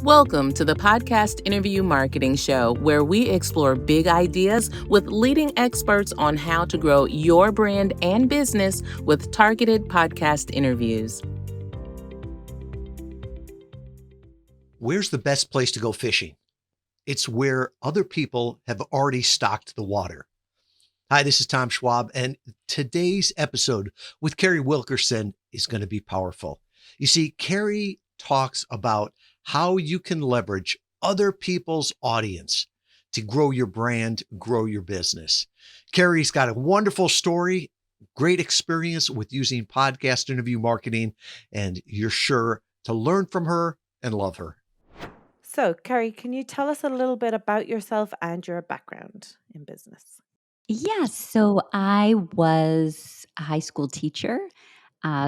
Welcome to the Podcast Interview Marketing Show, where we explore big ideas with leading experts on how to grow your brand and business with targeted podcast interviews. Where's the best place to go fishing? It's where other people have already stocked the water. Hi, this is Tom Schwab, and today's episode with Carrie Wilkerson is going to be powerful. You see, Carrie talks about how you can leverage other people's audience to grow your brand, grow your business. Carrie's got a wonderful story, great experience with using podcast interview marketing, and you're sure to learn from her and love her. So, Carrie, can you tell us a little bit about yourself and your background in business? Yes. So I was a high school teacher,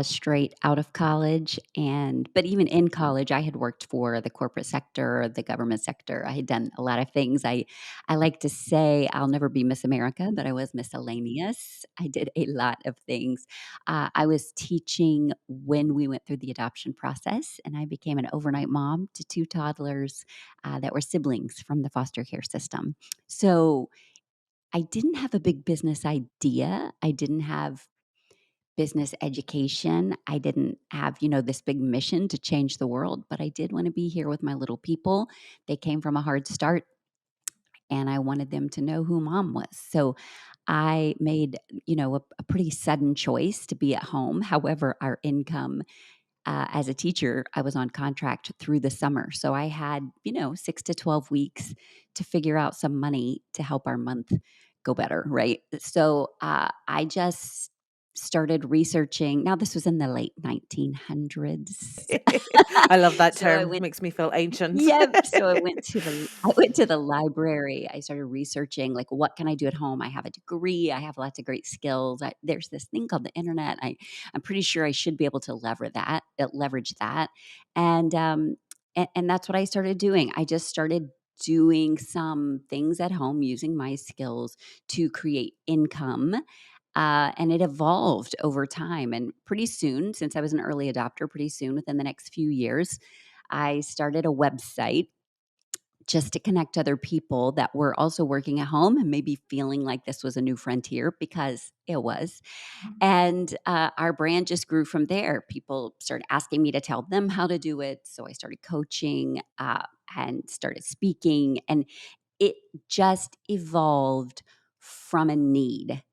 straight out of college. But even in college, I had worked for the corporate sector, the government sector. I had done a lot of things. I like to say I'll never be Miss America, but I was miscellaneous. I did a lot of things. I was teaching when we went through the adoption process, and I became an overnight mom to two toddlers that were siblings from the foster care system. So I didn't have a big business idea. I didn't have business education. I didn't have, this big mission to change the world, but I did want to be here with my little people. They came from a hard start and I wanted them to know who mom was. So I made, a pretty sudden choice to be at home. However, our income as a teacher, I was on contract through the summer. So I had, 6 to 12 weeks to figure out some money to help our month go better. Right. So I just started researching. Now, this was in the late 1900s. I love that So I term. went Makes me feel ancient. Yep. So I went to the library. I started researching like what can I do at home? I have a degree. I have lots of great skills. There's this thing called the internet. I'm pretty sure I should be able to leverage that. And that's what I started doing. I just started doing some things at home using my skills to create income. And it evolved over time. And pretty soon, since I was an early adopter, pretty soon within the next few years, I started a website just to connect other people that were also working at home and maybe feeling like this was a new frontier because it was. And our brand just grew from there. People started asking me to tell them how to do it. So I started coaching and started speaking. And it just evolved from a need.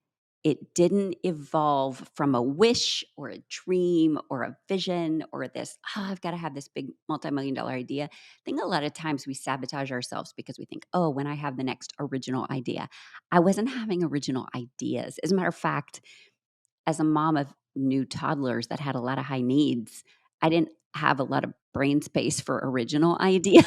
It didn't evolve from a wish or a dream or a vision or this, I've got to have this big multi-million dollar idea. I think a lot of times we sabotage ourselves because we think, oh, when I have the next original idea. I wasn't having original ideas. As a matter of fact, as a mom of new toddlers that had a lot of high needs, I didn't have a lot of brain space for original idea.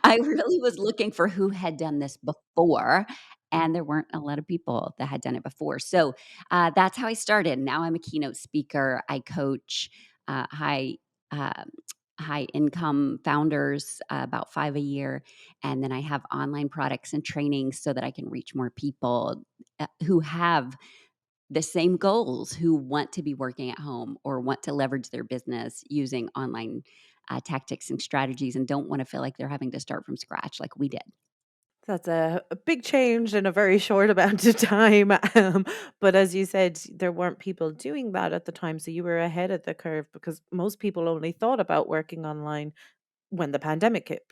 I really was looking for who had done this before, and there weren't a lot of people that had done it before. So that's how I started. Now I'm a keynote speaker. I coach high. High income founders, about 5 a year. And then I have online products and trainings so that I can reach more people who have the same goals, who want to be working at home or want to leverage their business using online tactics and strategies and don't want to feel like they're having to start from scratch like we did. That's a big change in a very short amount of time. But as you said, there weren't people doing that at the time. So you were ahead of the curve because most people only thought about working online when the pandemic hit.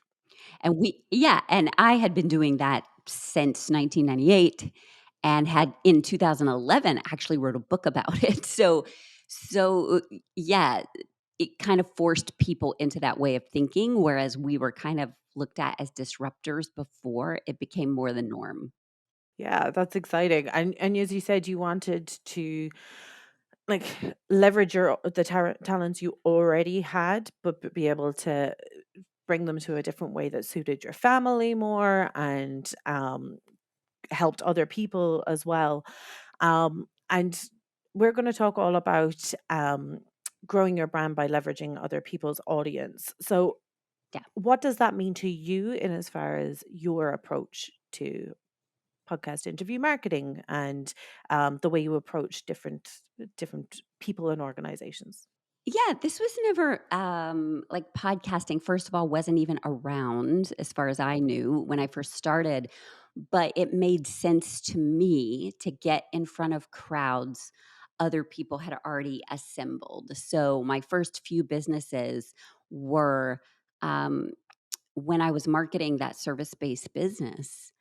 And I had been doing that since 1998 and had in 2011 actually wrote a book about it. So yeah, it kind of forced people into that way of thinking, whereas we were kind of looked at as disruptors before it became more the norm. Yeah, that's exciting. And as you said, you wanted to like leverage the talents you already had, but be able to bring them to a different way that suited your family more and helped other people as well. And we're going to talk all about growing your brand by leveraging other people's audience. So, Yeah. what does that mean to you in as far as your approach to podcast interview marketing and the way you approach different people and organizations? Yeah, this was never like podcasting, first of all, wasn't even around as far as I knew when I first started, but it made sense to me to get in front of crowds other people had already assembled. So my first few businesses were um, when I was marketing that service-based business,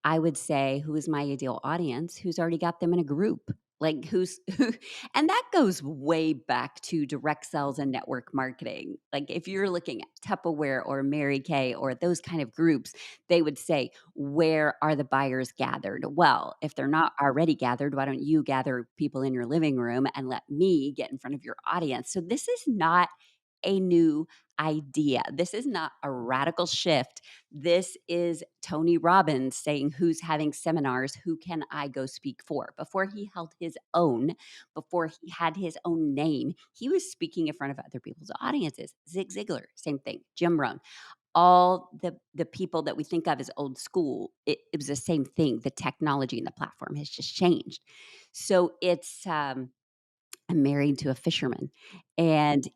I would say, "Who is my ideal audience? Who's already got them in a group?" Like, who's who and that goes way back to direct sales and network marketing. Like, if you're looking at Tupperware or Mary Kay or those kind of groups, they would say, "Where are the buyers gathered?" Well, if they're not already gathered, why don't you gather people in your living room and let me get in front of your audience? So this is not a new idea. This is not a radical shift. This is Tony Robbins saying, "Who's having seminars? Who can I go speak for?" Before he held his own, before he had his own name, he was speaking in front of other people's audiences. Zig Ziglar, same thing. Jim Rohn, all the people that we think of as old school, it was the same thing. The technology and the platform has just changed. So I'm married to a fisherman, and,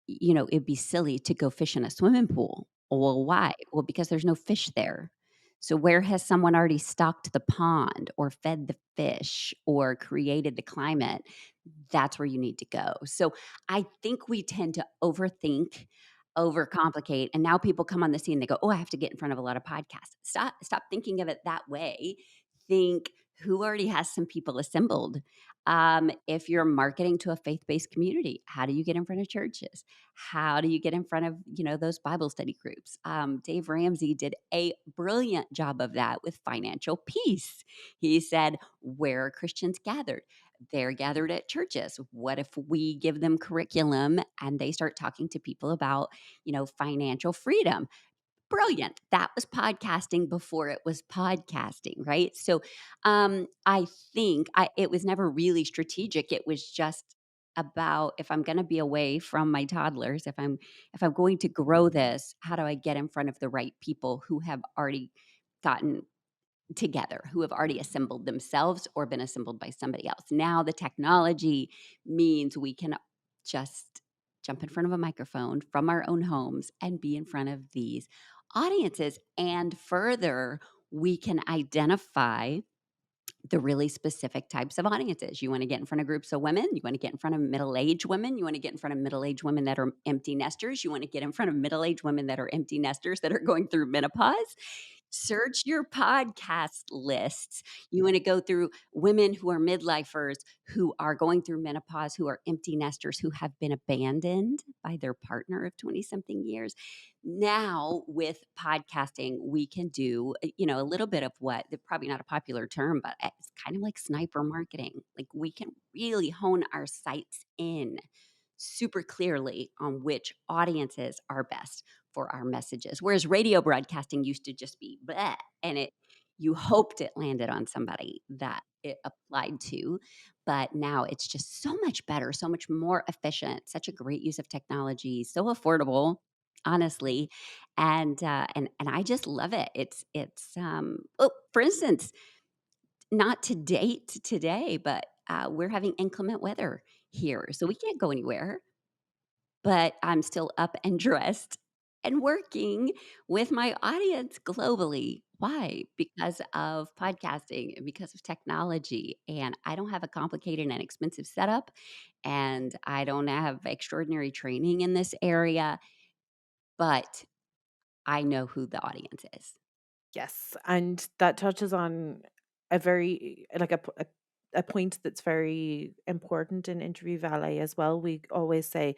it'd be silly to go fish in a swimming pool. Well, why? Well, because there's no fish there. So where has someone already stocked the pond or fed the fish or created the climate? That's where you need to go. So I think we tend to overthink, overcomplicate, and now people come on the scene, they go, "Oh, I have to get in front of a lot of podcasts." Stop thinking of it that way. Think, who already has some people assembled? If you're marketing to a faith-based community, how do you get in front of churches? How do you get in front of, those Bible study groups? Dave Ramsey did a brilliant job of that with financial peace. He said, where are Christians gathered? They're gathered at churches. What if we give them curriculum and they start talking to people about, financial freedom? Brilliant. That was podcasting before it was podcasting, right? So, I think it was never really strategic. It was just about, if I'm gonna be away from my toddlers, if I'm going to grow this, how do I get in front of the right people who have already gotten together, who have already assembled themselves or been assembled by somebody else. Now the technology means we can just jump in front of a microphone from our own homes and be in front of these audiences. And further, we can identify the really specific types of audiences. You want to get in front of groups of women, you want to get in front of middle-aged women, you want to get in front of middle-aged women that are empty nesters, you want to get in front of middle-aged women that are empty nesters that are going through menopause. Search your podcast lists. You want to go through women who are midlifers, who are going through menopause, who are empty nesters, who have been abandoned by their partner of 20 something years. Now, with podcasting, we can do, a little bit of what, probably not a popular term, but it's kind of like sniper marketing. Like, we can really hone our sights in super clearly on which audiences are best for our messages. Whereas radio broadcasting used to just be bleh, and you hoped it landed on somebody that it applied to. But now it's just so much better, so much more efficient, such a great use of technology, so affordable, honestly. And I just love it. For instance, not to date today, but we're having inclement weather here. So we can't go anywhere, but I'm still up and dressed and working with my audience globally. Why? Because of podcasting and because of technology. And I don't have a complicated and expensive setup, and I don't have extraordinary training in this area, but I know who the audience is. Yes, and that touches on a very like a point that's very important in interview valet as well. We always say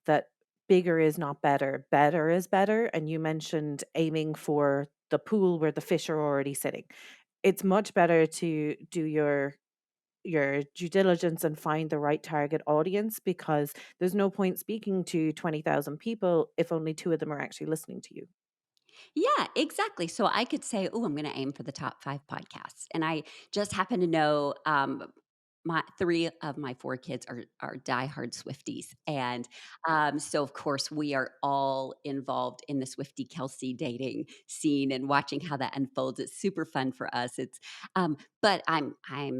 that bigger is not better, better is better. And you mentioned aiming for the pool where the fish are already sitting. It's much better to do your due diligence and find the right target audience, because there's no point speaking to 20,000 people if only two of them are actually listening to you. Yeah, exactly. So I could say, "Oh, I'm going to aim for the top 5 podcasts." And I just happen to know my 3 of my 4 kids are diehard Swifties, and, so, of course, we are all involved in the Swiftie-Kelsey dating scene and watching how that unfolds. It's super fun for us. But I'm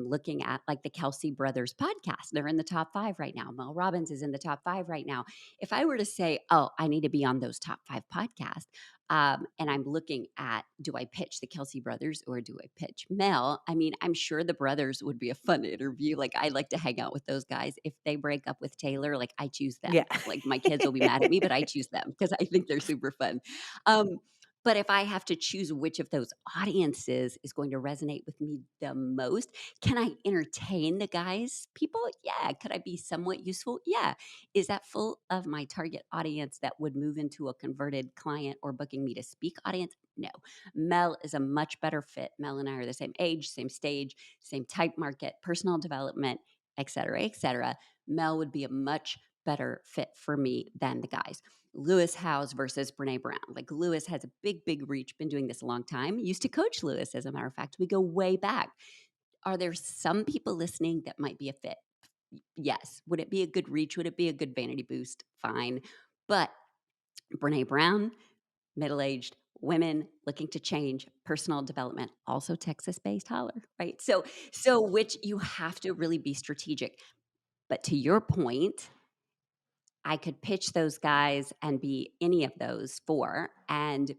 looking at, like, the Kelsey Brothers podcast. They're in the top 5 right now. Mel Robbins is in the top 5 right now. If I were to say, "Oh, I need to be on those top 5 podcasts," and I'm looking at, do I pitch the Kelsey brothers or do I pitch Mel? I mean, I'm sure the brothers would be a fun interview. Like, I like to hang out with those guys. If they break up with Taylor, like, I choose them. Yeah. Like, my kids will be mad at me, but I choose them because I think they're super fun. Um, but if I have to choose which of those audiences is going to resonate with me the most, can I entertain the guys? People? Yeah. Could I be somewhat useful? Yeah. Is that full of my target audience that would move into a converted client or booking me to speak audience? No. Mel is a much better fit. Mel and I are the same age, same stage, same type market, personal development, et cetera, et cetera. Mel would be a much better fit for me than the guys. Lewis Howes versus Brene Brown. Like, Lewis has a big, big reach, been doing this a long time. Used to coach Lewis, as a matter of fact. We go way back. Are there some people listening that might be a fit? Yes. Would it be a good reach? Would it be a good vanity boost? Fine. But Brene Brown, middle-aged women looking to change, personal development, also Texas-based, holler, right? So which you have to really be strategic. But to your point, I could pitch those guys and be any of those 4 and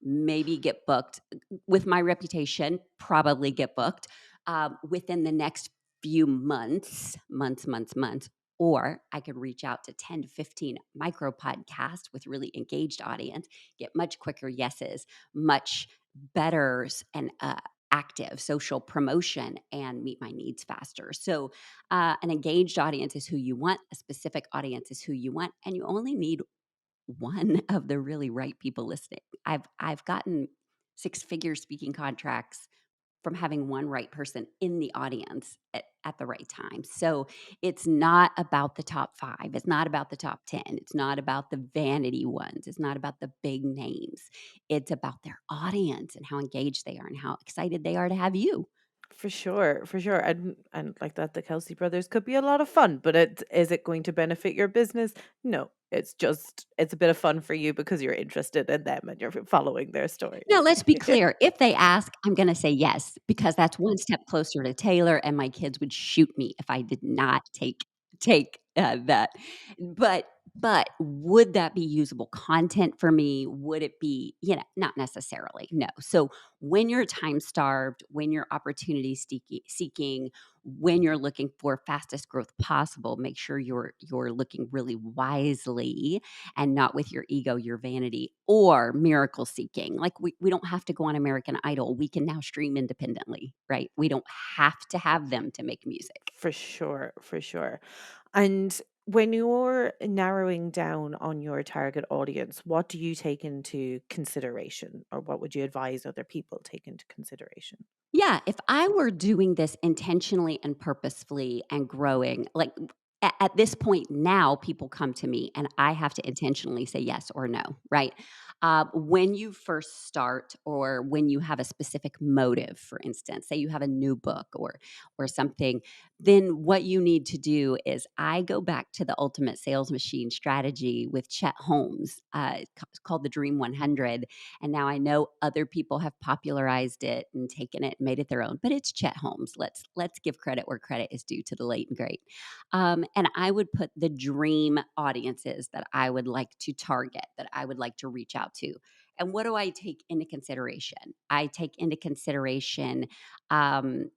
maybe get booked with my reputation, probably get booked within the next few months. Or I could reach out to 10 to 15 micro podcasts with really engaged audience, get much quicker yeses, much better and active social promotion, and meet my needs faster. So an engaged audience is who you want, a specific audience is who you want, and you only need one of the really right people listening. I've gotten 6-figure speaking contracts from having one right person in the audience at the right time. So it's not about the top 5. It's not about the top 10. It's not about the vanity ones. It's not about the big names. It's about their audience and how engaged they are and how excited they are to have you. For sure, for sure. And like that, the Kelsey brothers could be a lot of fun, but is it going to benefit your business? No. It's a bit of fun for you because you're interested in them and you're following their story. Now, let's be clear. If they ask, I'm going to say yes, because that's one step closer to Taylor, and my kids would shoot me if I did not take that. But would that be usable content for me? Would it be, not necessarily. No. So when you're time starved, when you're opportunity seeking, when you're looking for fastest growth possible, make sure you're looking really wisely and not with your ego, your vanity, or miracle seeking. Like, we don't have to go on American Idol. We can now stream independently, right? We don't have to have them to make music. For sure, for sure. And when you're narrowing down on your target audience, what do you take into consideration, or what would you advise other people take into consideration? Yeah, if I were doing this intentionally and purposefully and growing, like at this point now, people come to me and I have to intentionally say yes or no, right? When you first start, or when you have a specific motive, for instance, say you have a new book or something, then what you need to do is I go back to the ultimate sales machine strategy with Chet Holmes. It's called the Dream 100. And now I know other people have popularized it and taken it and made it their own, but it's Chet Holmes. Let's give credit where credit is due to the late and great. And I would put the dream audiences that I would like to target, that I would like to reach out to. And what do I take into consideration? I take into consideration, um,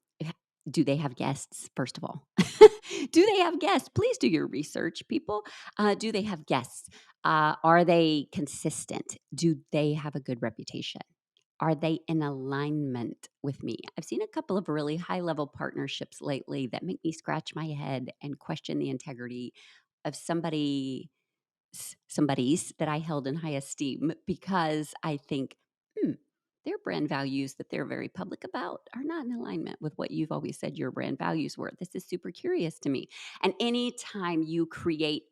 do they have guests, first of all? Do they have guests? Please do your research, people. Do they have guests? Are they consistent? Do they have a good reputation? Are they in alignment with me? I've seen a couple of really high level partnerships lately that make me scratch my head and question the integrity of somebody's that I held in high esteem, because I think, their brand values that they're very public about are not in alignment with what you've always said your brand values were. This is super curious to me. And anytime you create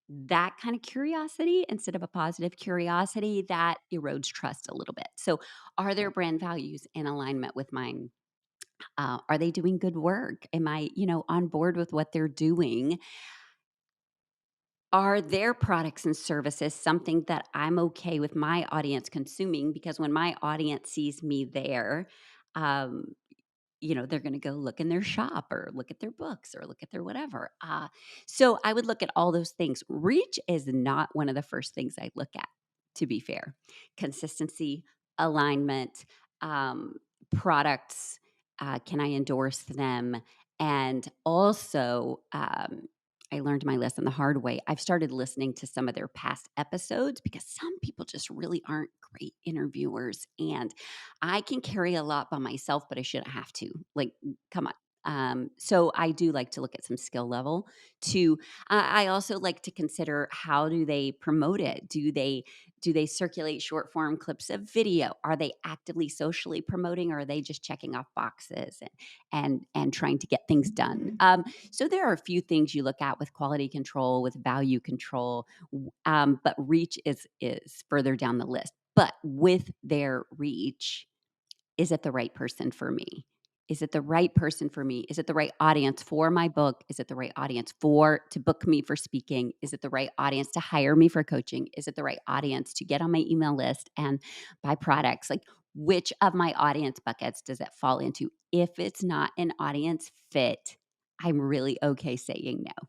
that kind of curiosity instead of a positive curiosity, that erodes trust a little bit. So, are their brand values in alignment with mine? Are they doing good work? Am I, on board with what they're doing? Are their products and services something that I'm okay with my audience consuming? Because when my audience sees me there, um, they're going to go look in their shop or look at their books or look at their whatever. So I would look at all those things. Reach is not one of the first things I look at, to be fair. Consistency, alignment, um, products, can I endorse them? And also, I learned my lesson the hard way. I've started listening to some of their past episodes because some people just really aren't great interviewers. And I can carry a lot by myself, but I shouldn't have to. Like, come on. So I do like to look at some skill level. To I also like to consider how do they promote it? Do they circulate short form clips of video? Are they actively socially promoting, or are they just checking off boxes and trying to get things done? So there are a few things you look at with quality control, with value control, but reach is further down the list. But with their reach, is it the right person for me? Is it the right person for me? Is it the right audience for my book? Is it the right audience to book me for speaking? Is it the right audience to hire me for coaching? Is it the right audience to get on my email list and buy products? Like, which of my audience buckets does it fall into? If it's not an audience fit, I'm really okay saying no.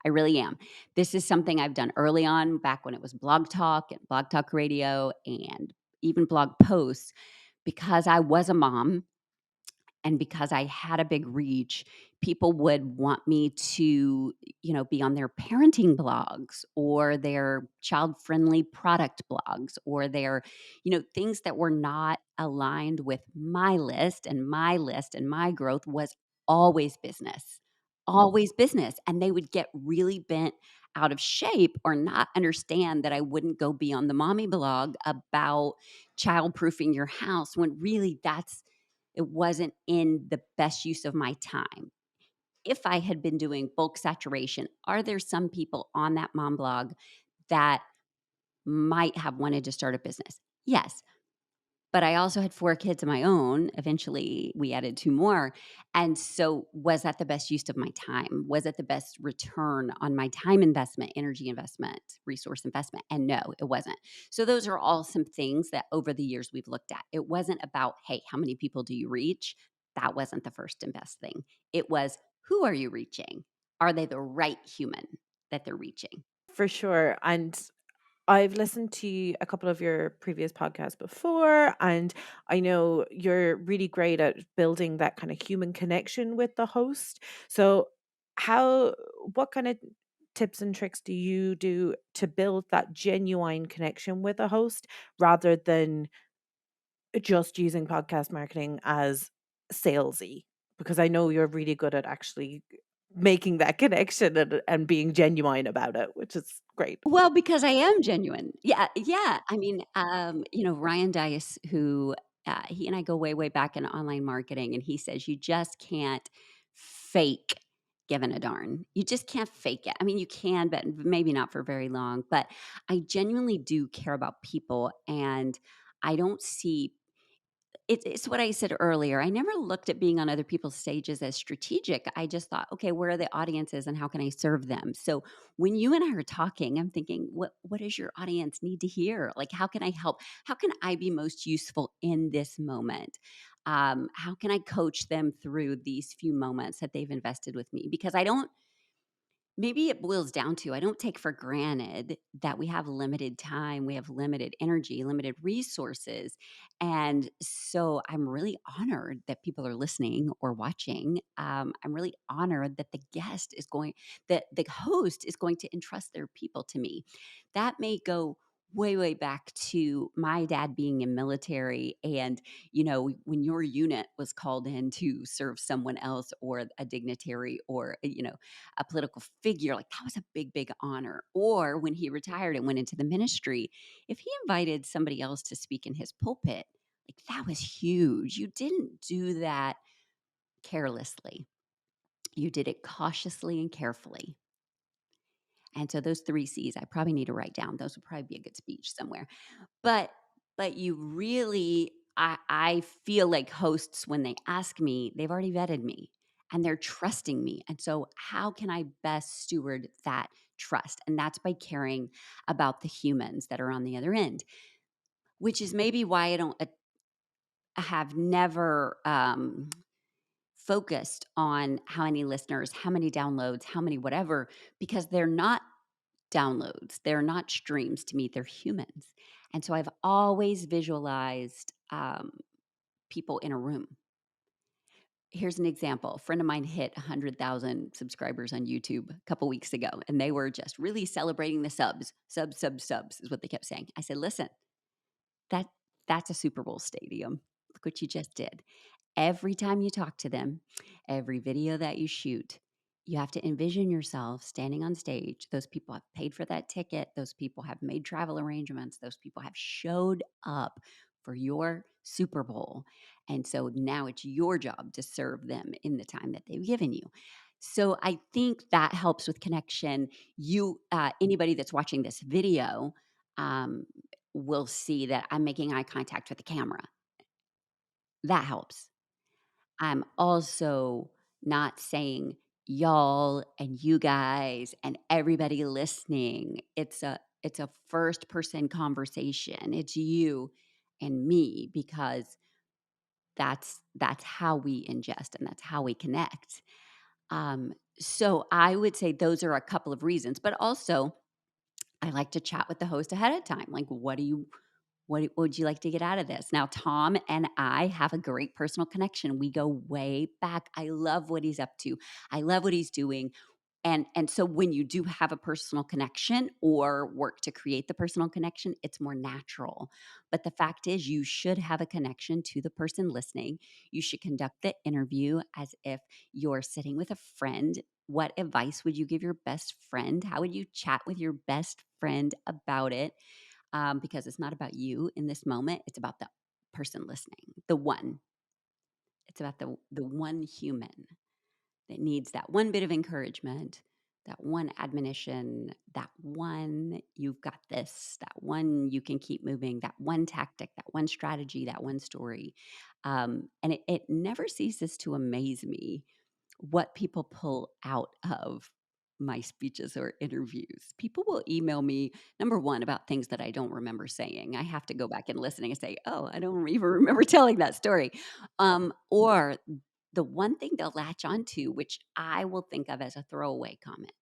I really am. This is something I've done early on, back when it was Blog Talk and Blog Talk Radio and even blog posts, because I was a mom and because I had a big reach. People would want me to, be on their parenting blogs or their child-friendly product blogs or their, things that were not aligned with my list, and my growth was always business. Always business. And they would get really bent out of shape or not understand that I wouldn't go be on the mommy blog about childproofing your house, when really it wasn't in the best use of my time. If I had been doing bulk saturation, are there some people on that mom blog that might have wanted to start a business? Yes. But I also had 4 kids of my own. Eventually, we added 2 more. And so was that the best use of my time? Was it the best return on my time investment, energy investment, resource investment? And no, it wasn't. So those are all some things that over the years we've looked at. It wasn't about, hey, how many people do you reach? That wasn't the first and best thing. It was, who are you reaching? Are they the right human that they're reaching? For sure. And I've listened to a couple of your previous podcasts before, and I know you're really great at building that kind of human connection with the host. So, what kind of tips and tricks do you do to build that genuine connection with a host rather than just using podcast marketing as salesy? Because I know you're really good at actually making that connection and being genuine about it, which is great. Well, because I am genuine. Yeah, yeah. I mean, Ryan Dice, who he and I go way, way back in online marketing, and he says you just can't fake giving a darn. You just can't fake it. I mean, you can, but maybe not for very long. But I genuinely do care about people, and I don't see it's what I said earlier. I never looked at being on other people's stages as strategic. I just thought, okay, where are the audiences and how can I serve them? So when you and I are talking, I'm thinking, what does your audience need to hear? Like, how can I help? How can I be most useful in this moment? How can I coach them through these few moments that they've invested with me? Because I don't maybe it boils down to I don't take for granted that we have limited time, we have limited energy, limited resources. And so I'm really honored that people are listening or watching. I'm really honored that that the host is going to entrust their people to me. That may go way, way back to my dad being in military. And, when your unit was called in to serve someone else or a dignitary or, a political figure, like that was a big, big honor. Or when he retired and went into the ministry, if he invited somebody else to speak in his pulpit, like that was huge. You didn't do that carelessly. You did it cautiously and carefully. And so those 3 C's I probably need to write down. Those would probably be a good speech somewhere. But you really I feel like hosts, when they ask me, they've already vetted me and they're trusting me. And so, how can I best steward that trust? And that's by caring about the humans that are on the other end, which is maybe why I have never focused on how many listeners, how many downloads, how many whatever, because they're not downloads, they're not streams to me, they're humans. And so I've always visualized people in a room. Here's an example. A friend of mine hit 100,000 subscribers on YouTube a couple weeks ago, and they were just really celebrating the subs. Subs is what they kept saying. I said, listen, that that's a Super Bowl stadium. Look what you just did. Every time you talk to them, every video that you shoot, you have to envision yourself standing on stage. Those people have paid for that ticket. Those people have made travel arrangements. Those people have showed up for your Super Bowl. And so now it's your job to serve them in the time that they've given you. So I think that helps with connection. Anybody that's watching this video, um, will see that I'm making eye contact with the camera. That helps. I'm also not saying y'all and you guys and everybody listening. It's a first person conversation. It's you and me, because that's how we ingest and that's how we connect. So I would say those are a couple of reasons, but also I like to chat with the host ahead of time. Like, what would you like to get out of this? Now, Tom and I have a great personal connection. We go way back. I love what he's up to. I love what he's doing. And so when you do have a personal connection or work to create the personal connection, it's more natural. But the fact is, you should have a connection to the person listening. You should conduct the interview as if you're sitting with a friend. What advice would you give your best friend? How would you chat with your best friend about it? Because it's not about you in this moment. It's about the person listening, the one. It's about the one human that needs that one bit of encouragement, that one admonition, that one you've got this, that one you can keep moving, that one tactic, that one strategy, that one story. And it never ceases to amaze me what people pull out of my speeches or interviews. People will email me, number one, about things that I don't remember saying. I have to go back and listen and say, oh, I don't even remember telling that story. Or the one thing they'll latch onto, which I will think of as a throwaway comment.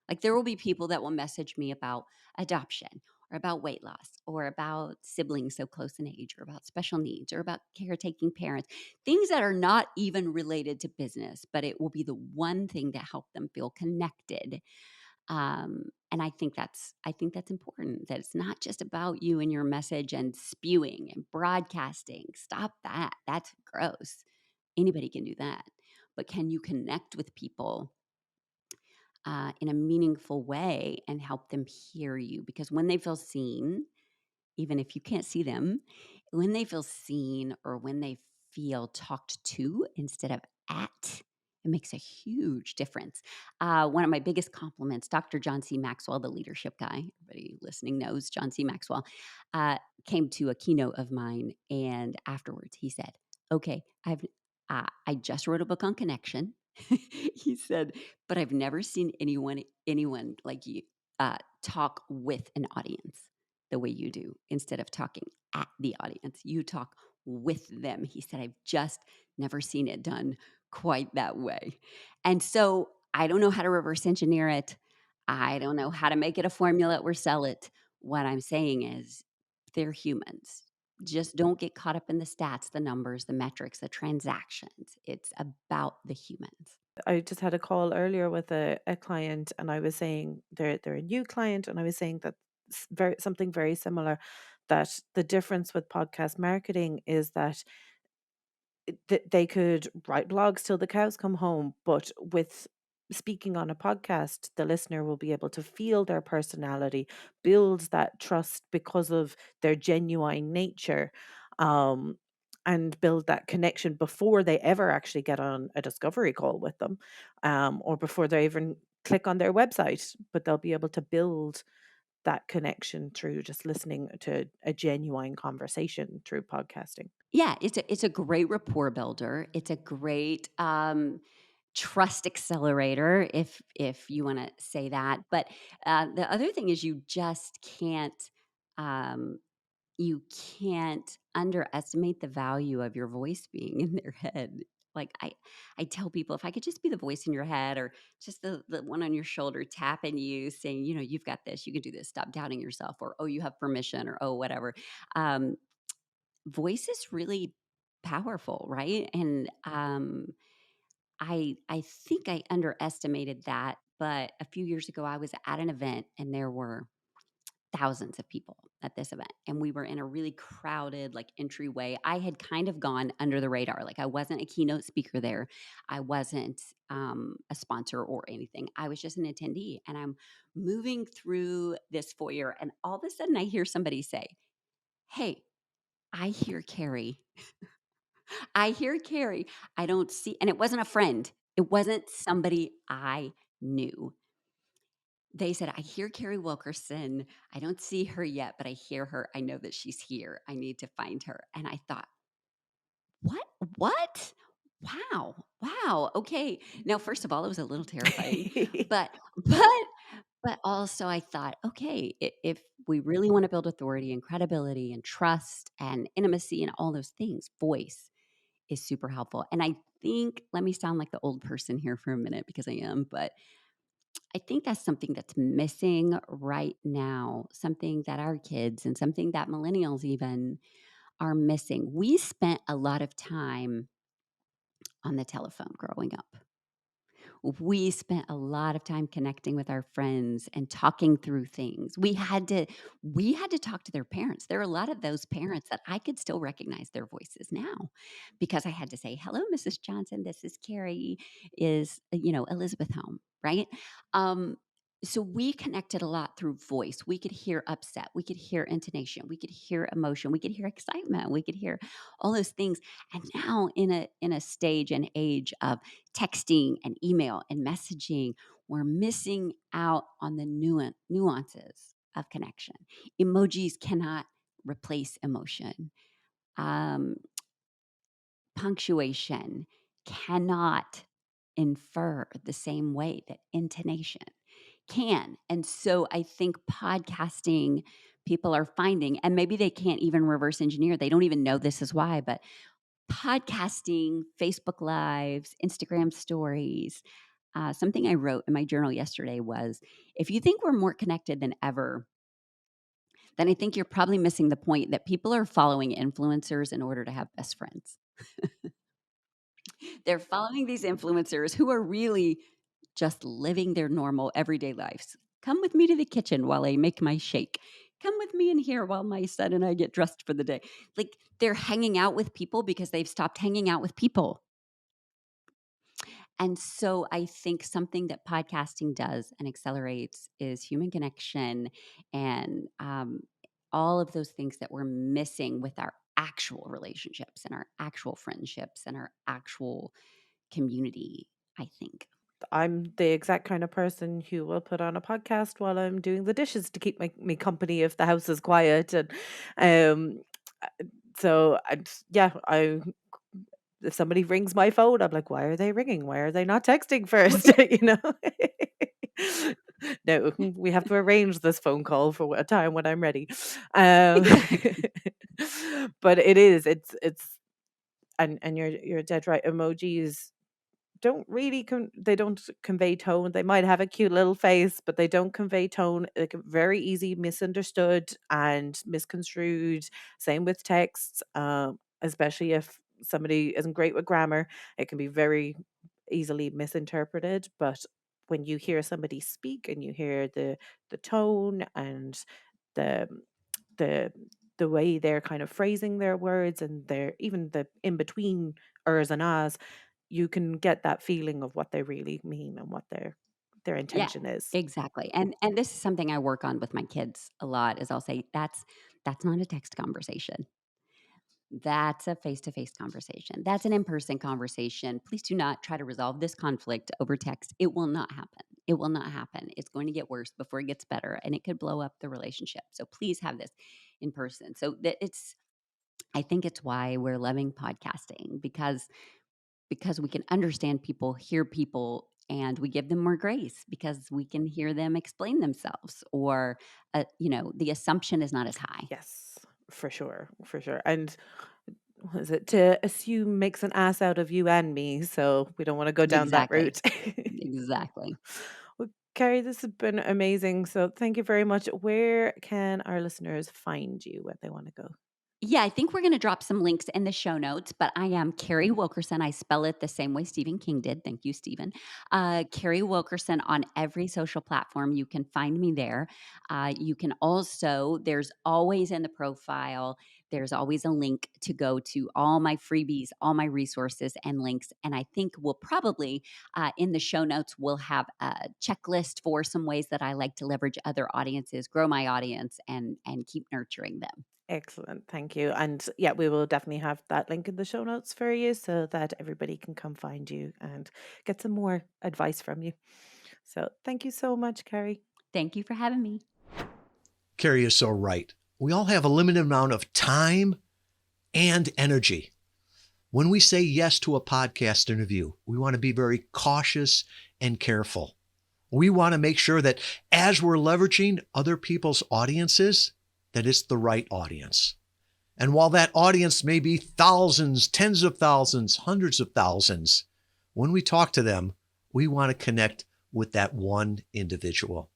Like, there will be people that will message me about adoption or about weight loss or about siblings so close in age or about special needs or about caretaking parents, things that are not even related to business, but it will be the one thing that helped them feel connected. And I think that's important, that it's not just about you and your message and spewing and broadcasting. Stop that. That's gross. Anybody can do that. But can you connect with people in a meaningful way and help them hear you? Because when they feel seen, even if you can't see them, when they feel seen or when they feel talked to instead of at, it makes a huge difference. One of my biggest compliments, Dr. John C. Maxwell, the leadership guy, everybody listening knows John C. Maxwell, came to a keynote of mine. And afterwards, he said, okay, I just wrote a book on connection. He said, but I've never seen anyone like you talk with an audience the way you do. Instead of talking at the audience, you talk with them. He said, I've just never seen it done quite that way. And so I don't know how to reverse engineer it. I don't know how to make it a formula or sell it. What I'm saying is, they're humans. Just don't get caught up in the stats, the numbers, the metrics, the transactions. It's about the humans. I just had a call earlier with a client, and I was saying they're a new client, and I was saying that something very similar, that the difference with podcast marketing is that they could write blogs till the cows come home, but with speaking on a podcast, the listener will be able to feel their personality, build that trust because of their genuine nature, um, and build that connection before they ever actually get on a discovery call with them, or before they even click on their website. But they'll be able to build that connection through just listening to a genuine conversation through podcasting. Yeah, it's a great rapport builder. It's a great trust accelerator, if you want to say that. But the other thing is um, you can't underestimate the value of your voice being in their head. Like I tell people, if I could just be the voice in your head, or just the one on your shoulder tapping you, saying, you've got this, you can do this, stop doubting yourself, or oh, you have permission, or oh, whatever. Um, Voice is really powerful, right? And I think I underestimated that, but a few years ago I was at an event and there were thousands of people at this event, and we were in a really crowded like entryway. I had kind of gone under the radar. Like, I wasn't a keynote speaker there. I wasn't a sponsor or anything. I was just an attendee, and I'm moving through this foyer, and all of a sudden I hear somebody say, "Hey, I hear Carrie. I hear Carrie. I don't see," and it wasn't a friend. It wasn't somebody I knew. They said, "I hear Carrie Wilkerson. I don't see her yet, but I hear her. I know that she's here. I need to find her." And I thought, what? What? Wow. Wow. Okay. Now, first of all, it was a little terrifying, but but but also I thought, okay, if we really want to build authority and credibility and trust and intimacy and all those things, voice is super helpful. And I think, let me sound like the old person here for a minute, because I am, but I think that's something that's missing right now, something that our kids and something that millennials even are missing. We spent a lot of time on the telephone growing up. We spent a lot of time connecting with our friends and talking through things. We had to talk to their parents. There are a lot of those parents that I could still recognize their voices now, because I had to say, "Hello, Mrs. Johnson, this is Carrie. Is, Elizabeth home?" Right? Um so we connected a lot through voice. We could hear upset, we could hear intonation, we could hear emotion, we could hear excitement, we could hear all those things. And now, in a stage and age of texting and email and messaging, we're missing out on the nuances of connection. Emojis cannot replace emotion. Um, Punctuation cannot infer the same way that intonation can. And so I think podcasting, people are finding, and maybe they can't even reverse engineer, they don't even know this is why, but podcasting, Facebook Lives, Instagram stories. Something I wrote in my journal yesterday was, if you think we're more connected than ever, then I think you're probably missing the point that people are following influencers in order to have best friends. They're following these influencers who are really just living their normal everyday lives. Come with me to the kitchen while I make my shake. Come with me in here while my son and I get dressed for the day. Like, they're hanging out with people because they've stopped hanging out with people. And so I think something that podcasting does and accelerates is human connection, and all of those things that we're missing with our actual relationships and our actual friendships and our actual community, I think. I'm the exact kind of person who will put on a podcast while I'm doing the dishes to keep me company if the house is quiet. And um uh, so yeah, I if somebody rings my phone, I'm like, why are they ringing? Why are they not texting first? You know? No, we have to arrange this phone call for a time when I'm ready. Um but it's and you're dead right. Emojis they don't convey tone. They might have a cute little face, but they don't convey tone. Like, very easy misunderstood and misconstrued. Same with texts, especially if somebody isn't great with grammar, it can be very easily misinterpreted. But when you hear somebody speak and you hear the tone and the the the way they're kind of phrasing their words, and their even the in between ers and ahs, you can get that feeling of what they really mean and what their Yeah, intention is. exactly. And this is something I work on with my kids a lot, is I'll say, that's not a text conversation. That's a face-to-face conversation. That's an in-person conversation. Please do not try to resolve this conflict over text. It will not happen. It will not happen. It's going to get worse before it gets better, and it could blow up the relationship. So please have this in person. So that I think it's why we're loving podcasting, because we can understand people, hear people, and we give them more grace because we can hear them explain themselves, or the assumption is not as high. Yes, for sure, for sure. And what is it? To assume makes an ass out of you and me, so we don't want to go down that Exactly. route. Exactly. Well, Carrie, this has been amazing. So thank you very much. Where can our listeners find you when they want to go? Yeah, I think we're going to drop some links in the show notes, but I am Carrie Wilkerson. I spell it the same way Stephen King did. Thank you, Stephen. Carrie Wilkerson on every social platform. You can find me there. You can also, there's always in the profile, there's always a link to go to all my freebies, all my resources and links. And I think we'll probably, in the show notes, we'll have a checklist for some ways that I like to leverage other audiences, grow my audience, and keep nurturing them. Excellent. Thank you. And yeah, we will definitely have that link in the show notes for you so that everybody can come find you and get some more advice from you. So thank you so much, Carrie. Thank you for having me. Carrie is so right. We all have a limited amount of time and energy. When we say yes to a podcast interview, we want to be very cautious and careful. We want to make sure that as we're leveraging other people's audiences, that it's the right audience. And while that audience may be thousands, tens of thousands, hundreds of thousands, when we talk to them, we want to connect with that one individual.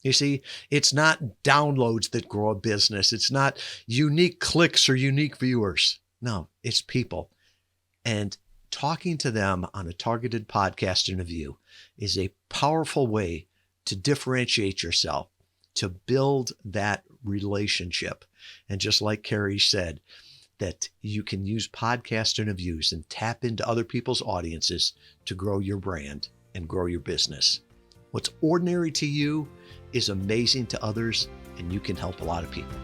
You see, it's not downloads that grow a business. It's not unique clicks or unique viewers. No, it's people. And talking to them on a targeted podcast interview is a powerful way to differentiate yourself, to build that relationship. And just like Carrie said, that you can use podcast interviews and tap into other people's audiences to grow your brand and grow your business. What's ordinary to you is amazing to others, and you can help a lot of people.